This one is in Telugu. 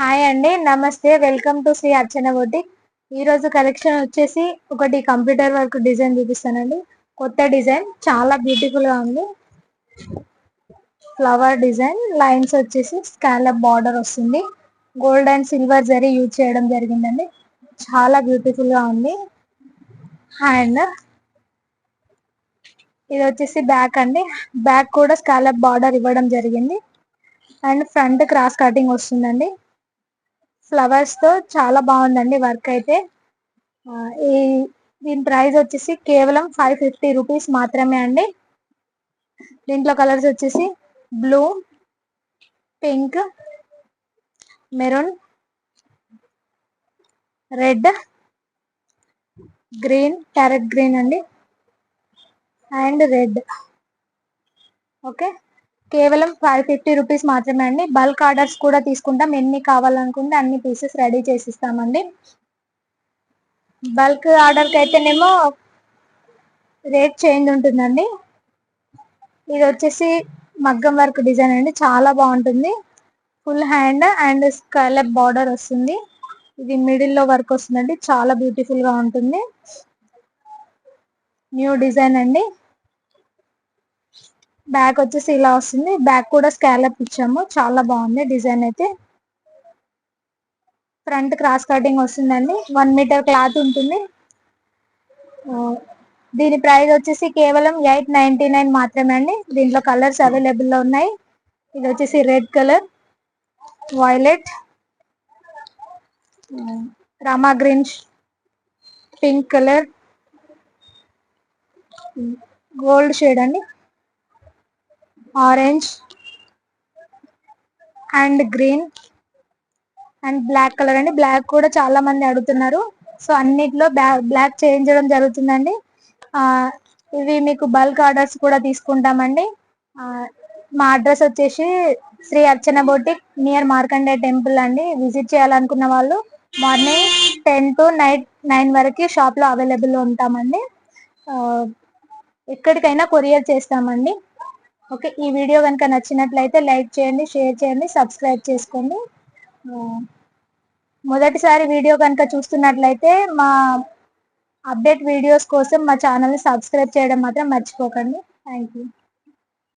హాయ్ అండి, నమస్తే. Welcome to Shri Archana boutique. ఈ రోజు కలెక్షన్ వచ్చేసి ఒకటి కంప్యూటర్ వర్క్ డిజైన్ చూపిస్తానండి. కొత్త డిజైన్, చాలా బ్యూటిఫుల్ గా ఉంది. ఫ్లవర్ డిజైన్, లైన్స్ వచ్చేసి స్కాలప్ బార్డర్ వస్తుంది. Gold and silver zari use చేయడం జరిగిందండి. చాలా బ్యూటిఫుల్ గా ఉంది. హ్యాండ్ ఇది వచ్చేసి బ్యాక్ అండి. బ్యాక్ కూడా స్కాలప్ బార్డర్ ఇవ్వడం జరిగింది. అండ్ ఫ్రంట్ క్రాస్ కటింగ్ వస్తుందండి. ఫ్లవర్స్ తో చాలా బాగుందండి వర్క్ అయితే. ఈ దీని ప్రైస్ వచ్చేసి కేవలం 550 రూపీస్ మాత్రమే అండి. దీంట్లో కలర్స్ వచ్చేసి blue, pink, maroon, red, green, parrot green అండి, అండ్ రెడ్. ఓకే, కేవలం 550 రూపీస్ మాత్రమే అండి. బల్క్ ఆర్డర్స్ కూడా తీసుకుంటాం. ఎన్ని కావాలనుకుంటే అన్ని పీసెస్ రెడీ చేసి ఇస్తామండి. బల్క్ ఆర్డర్కి అయితేనేమో రేట్ చేంజ్ ఉంటుందండి. ఇది వచ్చేసి మగ్గం వర్క్ డిజైన్ అండి, చాలా బాగుంటుంది. Full hand and scallop border వస్తుంది. ఇది మిడిల్ లో వర్క్ వస్తుందండి, చాలా బ్యూటిఫుల్ గా ఉంటుంది. న్యూ డిజైన్ అండి. బ్యాక్ వచ్చేసి ఇలా వస్తుంది. బ్యాక్ కూడా స్కాలప్ ఇచ్చాము, చాలా బాగుంది డిజైన్ అయితే. ఫ్రంట్ క్రాస్ కటింగ్ వస్తుందండి. 1 మీటర్ క్లాత్ ఉంటుంది. దీని ప్రైస్ వచ్చేసి కేవలం 899 మాత్రమే అండి. దీంట్లో కలర్స్ అవైలబుల్ లో ఉన్నాయి. ఇది వచ్చేసి red colour, violet, Rama green, pink colour, gold shade అండి, orange and green and black colour అండి. బ్లాక్ కూడా చాలా మంది అడుగుతున్నారు, సో అన్నిట్లో బ్లాక్ చేయించడం జరుగుతుందండి. ఇవి మీకు బల్క్ ఆర్డర్స్ కూడా తీసుకుంటామండి. మా అడ్రస్ వచ్చేసి Shri Archana boutique, near Markande temple అండి. విజిట్ చేయాలనుకున్న వాళ్ళు మార్నింగ్ 10 to నైట్ 9 వరకు షాప్ లో అవైలబుల్ ఉంటామండి. ఎక్కడికైనా కొరియర్ చేస్తామండి. ఓకే, ఈ వీడియో కనుక నచ్చినట్లయితే లైక్ చేయండి, షేర్ చేయండి, సబ్స్క్రైబ్ చేసుకోండి. మొదటిసారి వీడియో కనుక చూస్తున్నట్లయితే మా అప్డేట్ వీడియోస్ కోసం మా ఛానల్ని సబ్స్క్రైబ్ చేయడం మాత్రం మర్చిపోకండి. Thank you.